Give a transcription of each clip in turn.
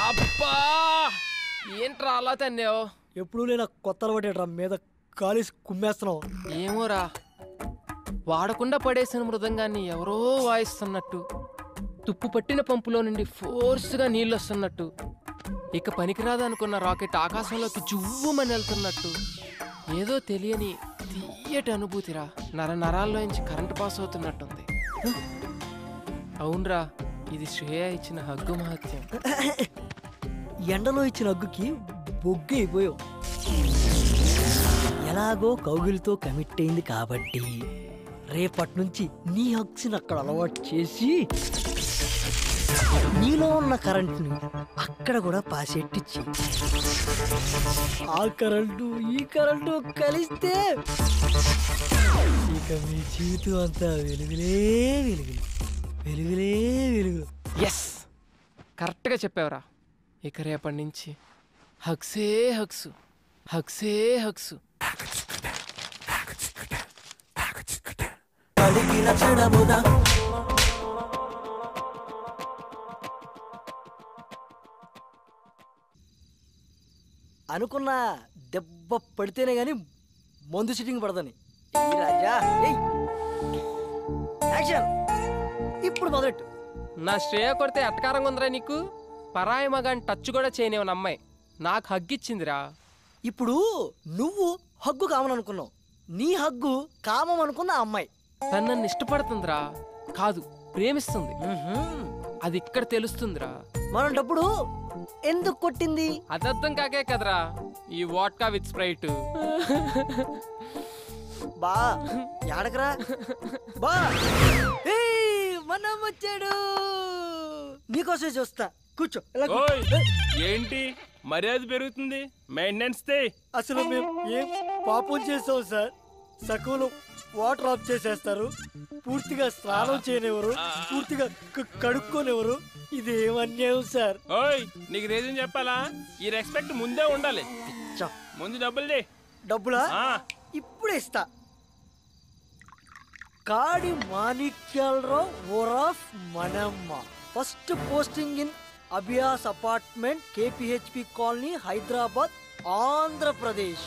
అబ్బా ఏంట్రా అలా తన్నావు? ఎప్పుడు నేను కొత్త అలవాటేట్రా మీద కాలేసి కుమ్మేస్తున్నావు. ఏమోరా, వాడకుండా పడేసిన మృదంగాన్ని ఎవరో వాయిస్తున్నట్టు, తుప్పు పట్టిన పంపులో నుండి ఫోర్స్గా నీళ్ళు వస్తున్నట్టు, ఇక పనికిరాదనుకున్న రాకెట్ ఆకాశంలోకి జువ్వుమని వెళ్తున్నట్టు, ఏదో తెలియని తీయటి అనుభూతిరా. నరాల్లోంచి కరెంటు పాస్ అవుతున్నట్టుంది. అవునరా, ఇది శ్రేయ ఇచ్చిన హగ్గు మహత్యం. ఎండలో ఇచ్చిన హగ్గుకి బొగ్గు అయిపోయావు. ఎలాగో కౌగిలితో కమిట్ అయింది కాబట్టి రేపటి నుంచి నీ హగ్స్ని అక్కడ అలవాటు చేసి నీలో ఉన్న కరెంట్ని అక్కడ కూడా పాసెట్టిచ్చి ఆ కరెంటు ఈ కరెంటు కలిస్తే ఇక మీ జీవితం అంతా వెలుగులే వెలుగులు, వెలుగులే వెలుగులు. ఎస్, కరెక్ట్గా చెప్పావురా. ఇక రేపటి నుంచి హగ్సే హగ్సు, హగ్సే హగ్సు. అనుకున్నా దెబ్బ పడితేనే గాని మందు సిట్టింగ్ పడదని. ఈ రాజా యాక్షన్ ఇప్పుడు మొదలెట్టు. నా శ్రేయ కొడితే అటకారంగా ఉందిరా నీకు? పరాయి మగాని టచ్ కూడా చేయనివని అమ్మాయి నాకు హగ్గిచ్చిందిరా. ఇప్పుడు నువ్వు హగ్గు కామననుకున్నావు, నీ హగ్గు కామం అనుకున్న అమ్మాయి తను నన్ను ఇష్టపడుతుందిరా, కాదు ప్రేమిస్తుంది. అది ఇక్కడ తెలుస్తుందిరా. మనం డప్పుడు ఎందుకు కొట్టింది అది అర్థం కాకే కదరా ఈ వాట్కా విత్ స్ప్రైట్. బా యాడకరా బా, మనం వచ్చాడు, నీకోసమే చూస్తా, కూర్చో. ఏంటి మర్యాద పెరుగుతుంది? మెయింటెనెన్స్ అసలు మేము ఏం పాపం చేసాం సార్? సకులు వాటర్ ఆఫ్ చేసేస్తారు, పూర్తిగా స్నానం చేయనివ్వరు, పూర్తిగా కడుక్కోనివ్వరు. ఇదేం అన్యాయం సార్? ఓయ్ నీకు రీజన్ చెప్పాలా? ఈ రెస్పెక్ట్ ముందే ఉండాలి. ముందు డబ్బులు డబ్బులా? ఇప్పుడే ఇస్తా. కాడి మాణిక్యాలరావు ఓరాఫ్ మనమ్మ, first posting in Abhiyas apartment, KPHB colony, Hyderabad, Andhra Pradesh.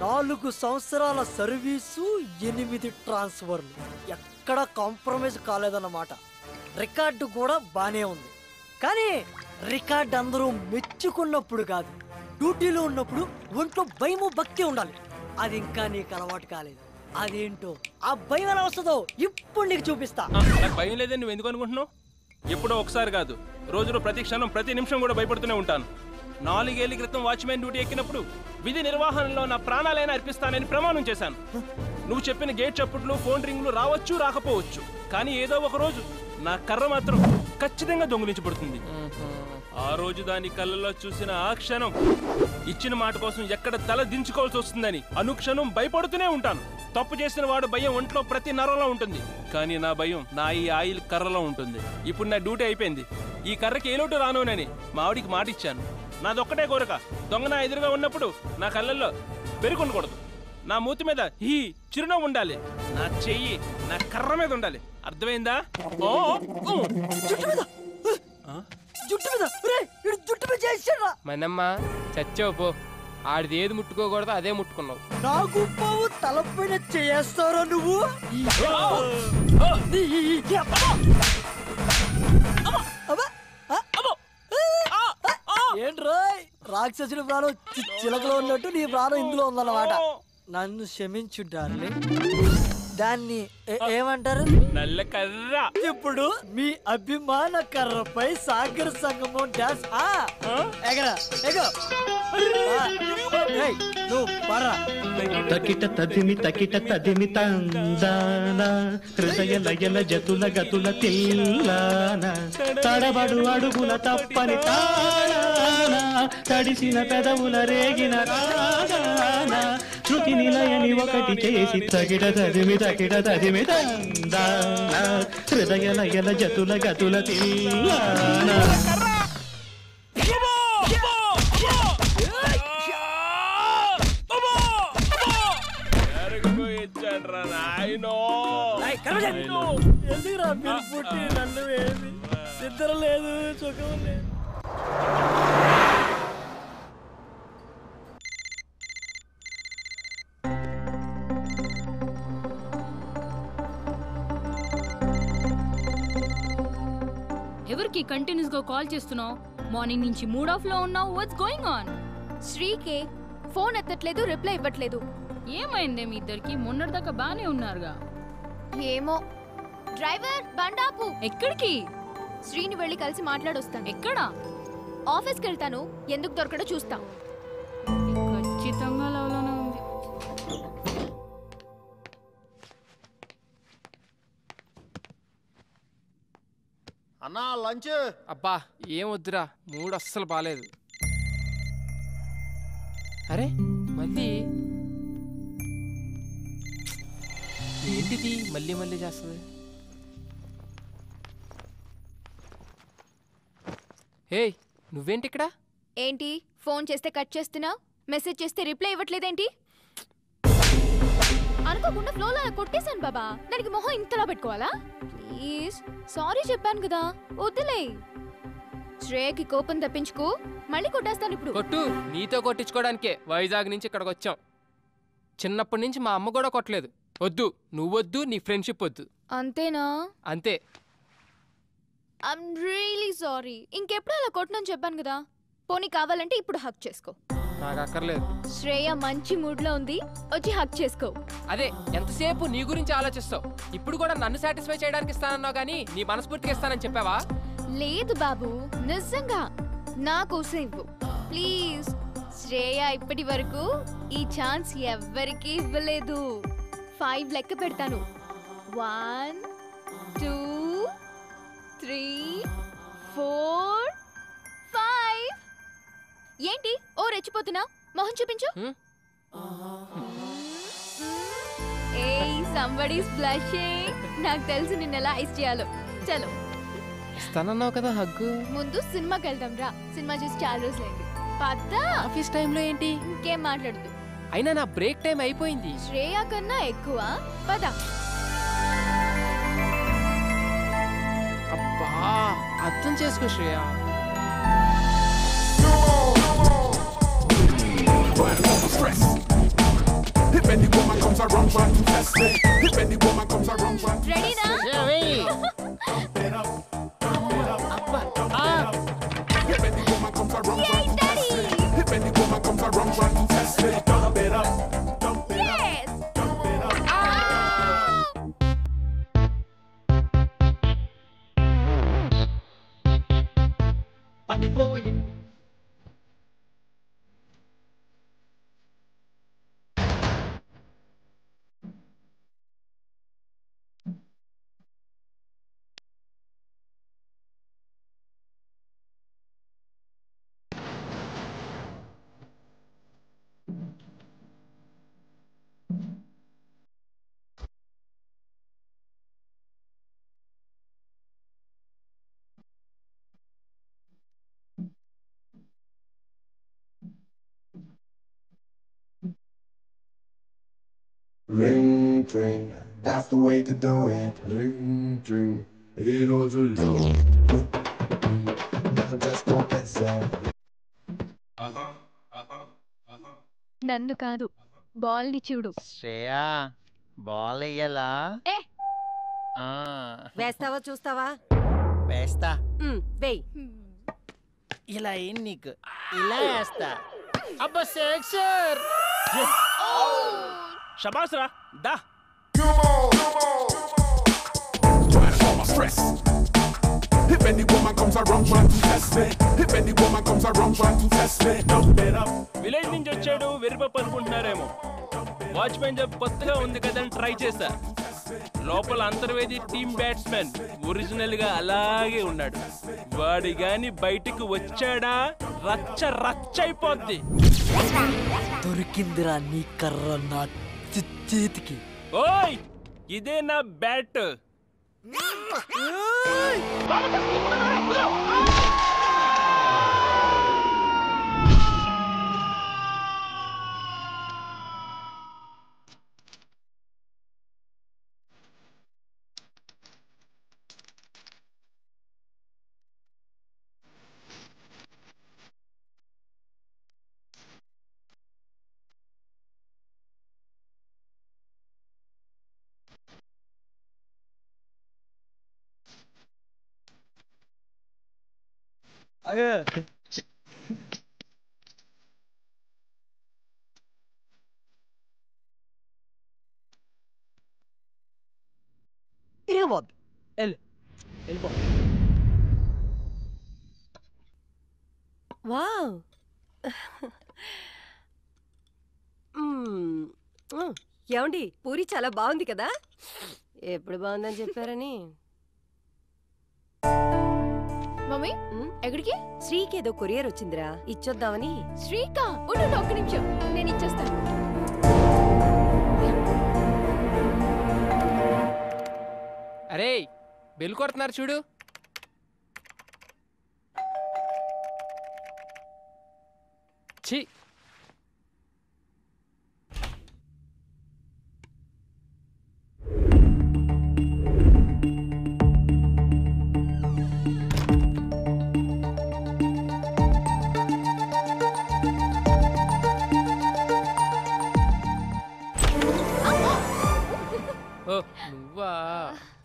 4 సంవత్సరాల సర్వీసు, 8 ట్రాన్స్ఫర్లు. ఎక్కడ కాంప్రమైజ్ కాలేదన్నమాట. రికార్డు కూడా బానే ఉంది, కానీ రికార్డు అందరూ మెచ్చుకున్నప్పుడు కాదు, డ్యూటీలో ఉన్నప్పుడు ఒంట్లో భయము భక్తి ఉండాలి. అది ఇంకా నీకు అలవాటు కాలేదు. అదేంటో ఆ భయం ఎలా వస్తుందో ఇప్పుడు నీకు చూపిస్తా. భయం లేదని నువ్వు ఎందుకు అనుకుంటున్నావు? ఎప్పుడో ఒకసారి కాదు, రోజులో ప్రతి క్షణం ప్రతి నిమిషం కూడా భయపడుతూనే ఉంటాను. 4 ఏళ్ల క్రితం వాచ్మెన్ డ్యూటీ ఎక్కినప్పుడు విధి నిర్వహణలో నా ప్రాణాలైనా అర్పిస్తానని ప్రమాణం చేశాను. నువ్వు చెప్పిన గేట్ చప్పుట్లు, ఫోన్ రింగులు రావచ్చు రాకపోవచ్చు, కానీ ఏదో ఒక రోజు నా కర్ర మాత్రం ఖచ్చితంగా దొంగిలించబడుతుంది. ఆ రోజు దాని కళ్ళల్లో చూసిన ఆ క్షణం ఇచ్చిన మాట కోసం ఎక్కడ తల దించుకోవాల్సి వస్తుందని అనుక్షణం భయపడుతూనే ఉంటాను. తప్పు చేసిన వాడు భయం ఒంట్లో ప్రతి నరంలో ఉంటుంది, కానీ నా భయం నా ఈ ఆయిల్ కర్రలో ఉంటుంది. ఇప్పుడు నా డ్యూటీ అయిపోయింది, ఈ కర్రకి ఏ లోటు రానోనని మా ఆవిడికి మాట ఇచ్చాను. నాదొక్కటే కోరిక, దొంగ నా ఎదురుగా ఉన్నప్పుడు నా కళ్ళల్లో పెరుగుండకూడదు, నా మూతి మీద ఈ చిరునవ్వు ఉండాలి, నా చెయ్యి నా కర్ర మీద ఉండాలి. అర్థమైందా? మనమ్మ చచ్చావు పో, ఆడిది ఏది ముట్టుకోకూడదు అదే ముట్టుకున్నావు. నాకు పావు తలపైన చేస్తారా నువ్వు? ఏంట్రా రాక్షసుడి ప్రాణం చిలకలో ఉన్నట్టు నీ ప్రాణం ఇందులో ఉందన్నమాట. నన్ను క్షమించు డార్లింగ్. దాన్ని ఏమంటారు? నల్ల కర్ర. ఇప్పుడు మీ అభిమాన కర్రపై సాగర సంగమం డాన్స్. ఎగరా ఎగో నువ్వు పరా. తకిట తదిమి తందాన, హృదయ లయల జతుల గతుల తిల్లాన, తడబడు అడుగుల తప్పని తాళాన, తడిసిన పెదవుల రేగిన రాగాన, శృతి నిలయని ఒకటి చేసి తకిట తదిమి తందాన, హృదయ లయల జతుల గతుల తిల్లాన. ఎందుకురా మీరు పుట్టి నన్ను వేసి నిద్ర లేదు సుఖం లేదు. ఎవరికి కంటిన్యూస్ గా కాల్ చేస్తున్నావు? మార్నింగ్ నుంచి మూడ్ ఆఫ్ లో ఉన్నావు. What's going on? శ్రీకే ఫోన్ ఎత్తట్లేదు, రిప్లై ఇవ్వట్లేదు. ఏమైందే మీ ఇద్దరికి? మొన్నటిదాకా బానే ఉన్నారుగా. ఏమో. డ్రైవర్ బండాపు. ఎక్కడికి? శ్రీని వెళ్ళి కలిసి మాట్లాడొస్తాను. ఎక్కడా? ఆఫీస్కి వెళ్తాను, ఎందుకు దొరకడో చూస్తా. ఖచ్చితంగా లవ్లోనే ఉంది. అన్నా లంచ్. అబ్బా ఏం వద్దురా, మూడు అస్సలు బాలేదు. అరే మళ్ళీ ఏంటిది మళ్ళీ మళ్ళీ చేస్తుంది? ఏయ్ నువ్వేంటి ఇక్కడ? ఏంటి ఫోన్ చేస్తే కట్ చేస్తున్నావు, మెసేజ్ చేస్తే రిప్లై ఇవ్వట్లేదేంటి? అనుకోకుండా ఫ్లోలో అలా కొట్టేశాను బాబా, దానికి మొహం ఇంతలా పెట్టుకోవాలా? ప్లీజ్ సారీ చెప్పాను కదా, వద్దులే. శ్రేయకి కోపం తప్పించుకో, మళ్ళీ కొట్టేస్తాను ఇప్పుడు. కొట్టు, నీతో కొట్టించుకోవడానికే వైజాగ్ నుంచి ఇక్కడికి వచ్చాం. చిన్నప్పటి నుంచి మా అమ్మ కూడా కొట్టలేదు. వద్దు, నువ్వొద్దు, నీ ఫ్రెండ్షిప్ వద్దు. అంతేనా? అంతే. I'm really sorry. ఇంకెప్పుడు అలా కొట్టనని చెప్పాను కదా. పోనీ కావాలంటే ఇప్పుడు హక్ చేసుకో. నాకు అక్కర్లేదు. శ్రేయ మంచి మూడ్ లో ఉంది, వచ్చి హక్ చేసుకో. అదే ఎంతసేపు నీ గురించి ఆలోచిస్తావు. ఇప్పుడు కూడా నన్ను సాటిస్ఫై చేయడానికి ఇస్తానన్నావు కానీ నీ మనస్ఫూర్తిగా ఇస్తానని చెప్పావా? లేదు బాబు, నిజంగా నా కోసం ఇవ్వు ప్లీజ్. శ్రేయ ఇప్పటి వరకు ఈ ఛాన్స్ ఎవ్వరికీ ఇవ్వలేదు. 5 లెక్క పెడతాను. 1 2 3 4 5. ఏంటి ఓ రెచ్చిపోతున్నా? మొహం చూపించు. ఏయ్ సంబడీస్ బ్లషింగ్. నాకు తెలుసు నిన్నెలా ఐస్ చేయాలో. చలో ఇస్తానన్నావు కదా హగ్గు. ముందు సినిమాకి వెళ్దాం రా. సినిమా చూసి చాలా రోజులైంది. పద్దా. ఆఫీస్ టైంలో ఏంటి? ఇంకేం మాట్లాడుతూ. అయినా నా బ్రేక్ టైం అయిపోయింది. శ్రేయ కన్నా ఎక్కువ. పద. అబ్బా అర్థం చేసుకో శ్రేయ. రెడీనా? Yay, Daddy! Yes! Ring, ring, that's the way to do it. Ring, ring, it was a love. Just don't listen. నన్ను కాదు, బాల్ ని చూడు. శ్రేయా బాల్ వెయ్యాలా? ఏ వేస్తావా చూస్తావా? వేస్తా. వేయ్. ఇలా ఏం నీకు ఇలా వేస్తా. అబ్బా సెక్సర్. షబాస్ రా, దా. If any woman comes around trying to test me, if any woman comes around trying to test me, dump it up. Village నుంచి వచ్చాడు వెరిపప్పు అనుకుంటున్నారేమో. వాచ్మెన్ జాబ్ కొత్తగా ఉంది కదని ట్రై చేశా. లోపల అంతర్వేది టీమ్ బ్యాట్స్మెన్ ఒరిజినల్ గా అలాగే ఉన్నాడు. వాడి గాని బయటికి వచ్చాడా రచ్చ రచ్చైపోద్ది. దొరికిందిరా నీ కర్ర నా చేతికి. ఓయ్ ఇదే నా బ్యాట్. ఇరగబోద్దు. వెళ్ళిపో. వావ్ ఏమండి పూరి చాలా బాగుంది కదా ఎప్పుడు బాగుందని చెప్పారని మమ్మీ ఎక్కడికి? శ్రీకి ఏదో కొరియర్ వచ్చిందిరా ఇచ్చొద్దామని. శ్రీకా ఉండు ఒక్క నిమిషం నేను ఇచ్చేస్తాను. అరే బెల్ కొడుతున్నారు చూడు. ఛీ ఓ నువ్వా?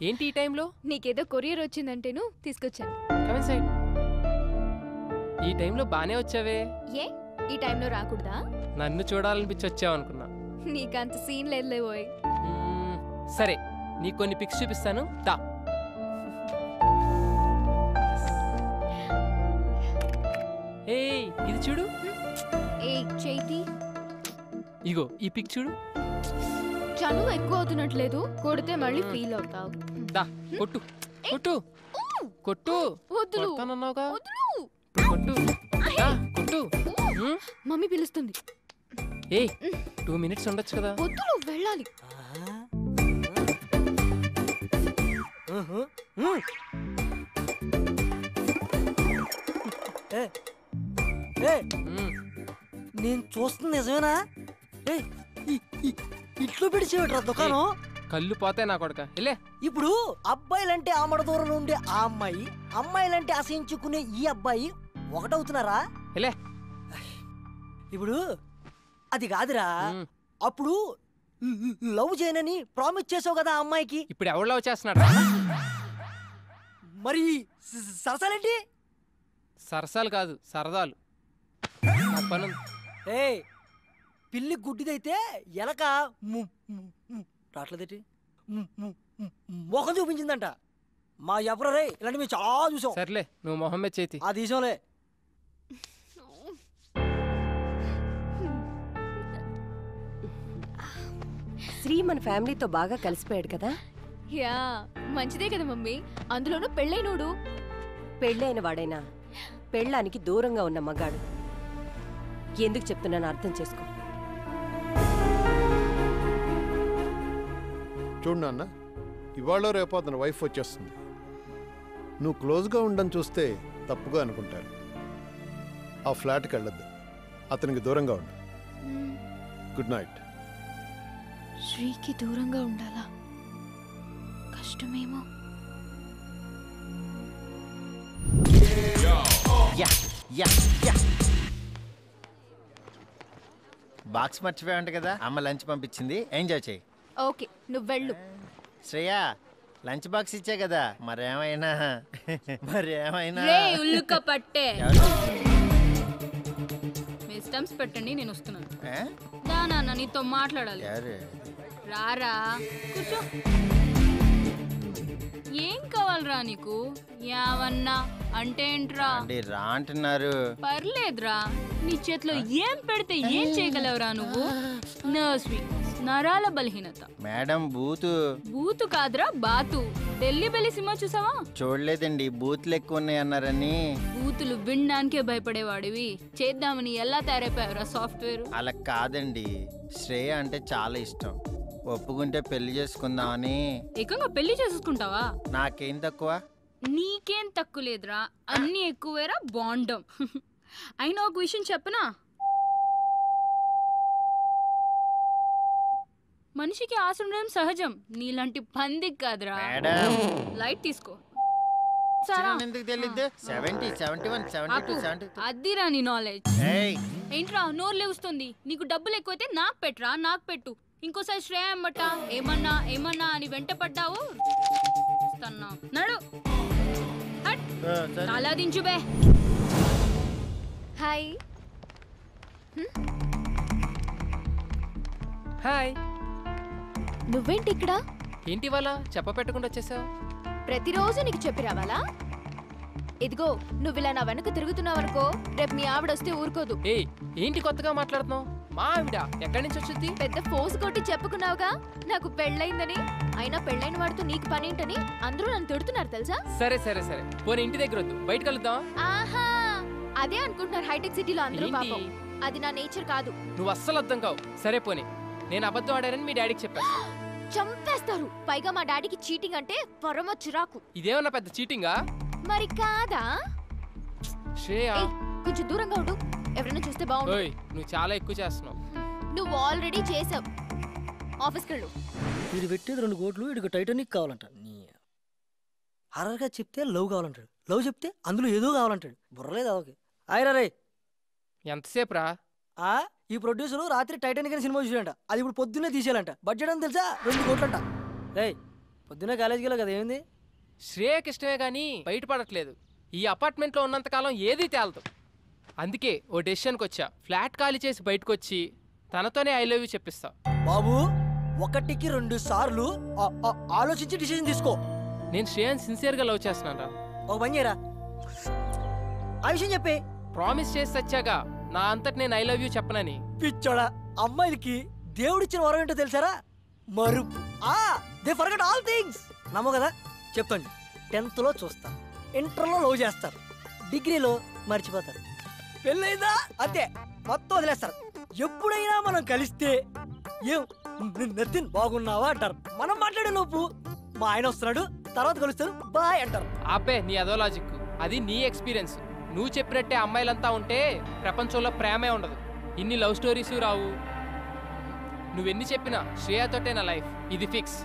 ఏంటి ఈ టైంలో? నీకేదో కొరియర్ వచ్చిందంటేను తీసుకొచ్చాను. Come in side. ఈ టైంలో బానే వచ్చావే. ఏ ఈ టైంలో రాకూడదా? నన్ను చూడాలనిపించి వచ్చావనుకున్నా. నీకంత సీన్ లేదులే ఓయ్. సరే నీకు కొన్ని పిక్స్ చూపిస్తాను దా. ఏయ్ ఇది చూడు. ఏ చైతి ఇగో ఈ పిక్ చూడు. చనువు ఎక్కువ అవుతున్నట్లేదు. కొడితే మళ్ళీ ఫీల్ అవుతావు. దా కొట్టు కొట్టు కొట్టు. వద్దులు కొడతానన్నావుగా. వద్దులు. కొట్టు దా, కొట్టు. మమ్మీ పిలుస్తుంది. ఏయ్ 2 minutes ఉండొచ్చు కదా. వద్దులు వెళ్ళాలి. నేను చూస్తుంది నిజమేనా? ఇట్లో పిడిచేవిట్రా దుకాణం. కళ్ళు పోతాయి నా కొడక. వెళ్ళే. ఇప్పుడు అబ్బాయిలంటే ఆమడ దూరంలో ఉండే ఆ అమ్మాయి, అమ్మాయిలంటే అసహించుకునే ఈ అబ్బాయి ఒకటవుతున్నారా? వెళ్ళే. ఇప్పుడు అది కాదురా. అప్పుడు లవ్ చేయనని ప్రామిస్ చేసావు కదా ఆ అమ్మాయికి. ఇప్పుడు ఎవరు లవ్ చేస్తున్నాడు? మరి సరసాలేంటి? సరసాలు కాదు సరదాలు. ఏ పిల్లి గుడ్డిదైతే ఎలక రాట్లేదేటి మొహం చూపించిందంట. మా ఎవరు రే ఇలాంటి మేము చాలా చూసాం. సర్లే నువ్వు మొహమ్మద్ చేతి ఆ తీసాంలే. శ్రీ మన ఫ్యామిలీతో బాగా కలిసిపోయాడు కదా. యా మంచిదే కదా మమ్మీ. అందులోనూ పెళ్ళైనోడు. పెళ్ళైన వాడైనా పెళ్ళానికి దూరంగా ఉన్న మగాడు. ఎందుకు చెప్తున్నాను అర్థం చేసుకో. చూడు నాన్న, ఇవాళ రేపు అతని వైఫ్ వచ్చేస్తుంది. నువ్వు క్లోజ్గా ఉండని చూస్తే తప్పుగా అనుకుంటారు. ఆ ఫ్లాట్కి వెళ్ళొద్దు, అతనికి దూరంగా ఉండు. Good night. శ్రీకి దూరంగా ఉండాలా? కష్టమేమో. బాక్స్ మర్చిపోయావంట కదా, అమ్మ లంచ్ పంపించింది, ఎంజాయ్ చేయి. ఓకే నువ్వు వెళ్ళు. శ్రేయా లంచ్ బాక్స్ ఇచ్చే కదా, మరేమైనా ఉల్లుక పట్టే మీ స్టంప్స్ పెట్టండి, నేను వస్తున్నాను. దానా నీతో మాట్లాడాలి. రారా కూర్చో. ఏం కావాలరా నీకు? యావన్నా అంటే ఏంట్రా? రా అంటున్నారు. పర్లేదురా, నీ చేతిలో ఏం పెడితే ఏం చేయగలవురా నువ్వు? నర్స్వి, నరాల బలహీనత. మేడం బూతు కాదురా బాతు. ఢిల్లీ బెల్లి సినిమా చూసావా? చూడలేదండి, బూతులు ఎక్కువ ఉన్నాయి అన్నారని. బూతులు వినడానికే భయపడేవాడివి చేద్దామని ఎలా తయారైపోయావురా సాఫ్ట్వేర్? అలా కాదండి, శ్రేయ అంటే చాలా ఇష్టం, ఒప్పుకుంటే పెళ్లి చేసుకుందామని. ఏకంగా పెళ్లి చేసుకుంటావా? నాకేం తక్కువ? నీకేం తక్కువ లేదురా, అన్ని ఎక్కువేరా బాండం. అయినా ఒక విషయం చెప్పనా, మనిషికి ఆశ ఉండడం సహజం, నీలాంటి పందికి కాదురా. లైట్ తీసుకో. అదిరా నీ నాలెడ్జ్. ఏంట్రా నోరు లేవుస్తుంది? నీకు డబ్బులు ఎక్కువైతే నాకు పెట్రా, నాకు పెట్టు. ఇంకోసారి శ్రేయ అమ్మట ఏమన్నా ఏమన్నా అని వెంట పడ్డావు నడు. అలా దించు బే. హాయ్. హాయ్. నువ్వేంటి ఇక్కడ? ఏంటి వాళ్ళ చెప్ప పెట్టకుండా వచ్చేసావు? ప్రతిరోజు నీకు చెప్పి రావాలా? ఇదిగో నువ్వు ఇలా నా వెనక తిరుగుతున్నావనుకో, రేపు మీ ఆవిడ వస్తే ఊరుకోదు. ఏంటి కొత్తగా మాట్లాడుతున్నావు? మా ఆవిడ ఎక్కడి నుంచి వచ్చింది? పెద్ద ఫోర్స్ కొట్టి చెప్పుకున్నావుగా నాకు పెళ్ళైందని. అయినా పెళ్ళైన వాడితో నీకు పనేంటని అందరూ నన్ను తిడుతున్నారు తెలుసా? సరే సరే సరే, పోనీ ఇంటి దగ్గర వద్దు, బయట కలుద్దాం. ఆహా, అదే అనుకుంటున్నారు హైటెక్ సిటీలో అందరూ. పాపం అది నా నేచర్ కాదు. నువ్వు అస్సలు అర్థం కావు. సరే పోనీ, నేను అబద్ధం ఆడారని మీ డాడీకి చెప్పాను. చంపేస్తారు. పైగా మా డాడీకి చీటింగ్ అంటే పరమ చిరాకు. ఇదేమన్నా పెద్ద చీటింగా? మరి కాదా? శ్రేయ కొంచెం దూరంగా ఉండు, ఎవరైనా చూస్తే బాగుండు. నువ్వు చాలా ఎక్కువ చేస్తున్నావు. నువ్వు ఆల్రెడీ చేసావు. ఆఫీస్కి వెళ్ళు. వీడు పెట్టేది 2 కోట్లు, వీడికి టైటానిక్ కావాలంట. హర్రర్గా చెప్తే లవ్ కావాలంటాడు, లవ్ చెప్తే అందులో ఏదో కావాలంటాడు. బుర్రలేదు అవకి. ఆయరా రే. ఎంతసేపు రా? ఈ ప్రొడ్యూసర్ రాత్రి టైటానిక్ అని సినిమా చూసాడంట. అది ఇప్పుడు పొద్దున్నే తీసేయాలంట. బడ్జెట్ అని తెలుసా? 2 కోట్లంట. రే పొద్దున్నే కాలేజీకి వెళ్ళా కదా, ఏమైంది? శ్రేయకి ఇష్టమే గానీ బయటపడట్లేదు. ఈ అపార్ట్మెంట్లో ఉన్నంతకాలం ఏదీ తేలదు. అందుకే ఓ డెసిషన్కి వచ్చా. ఫ్లాట్ ఖాళీ చేసి బయటకు వచ్చి తనతోనే ఐ లవ్ యూ చెప్పిస్తా. బాబు 1కి 2 సార్లు ఆలోచించి డిసిజన్ తీసుకో. నేను శ్రేయని సిన్సియర్గా లవ్ చేస్తున్నాను. ఒక పని చేయరా, ఆ విషయం చెప్పే. ప్రామిస్ చేసి వచ్చాగా నా అంతటి నేను ఐ లవ్ యూ చెప్పనని. పిచ్చోడా, అమ్మాయిలకి దేవుడిచ్చిన వరం ఏంటో తెలుసారా? మరుపు. They forget all things. నమ్మో కదా, చెప్తాను. 10th లో చూస్తారు, ఇంటర్లో లవ్ చేస్తారు, డిగ్రీలో మర్చిపోతారు, పెళ్ళైందా అంతే మొత్తం వదిలేస్తారు. ఎప్పుడైనా మనం కలిస్తే ఏం నతిన్ బాగున్నావా అంటారు. మనం మాట్లాడే లోపు మా ఆయన వస్తున్నాడు, తర్వాత కలుస్తారు, బాయ్ అంటారు. ఆపే నీ అదో లాజిక్. అది నీ ఎక్స్పీరియన్స్. నువ్వు చెప్పినట్టే అమ్మాయిలంతా ఉంటే ప్రపంచంలో ప్రేమే ఉండదు, ఇన్ని లవ్ స్టోరీస్ రావు. నువ్వెన్ని చెప్పినా శ్రేయతోటే నా లైఫ్, ఇది ఫిక్స్.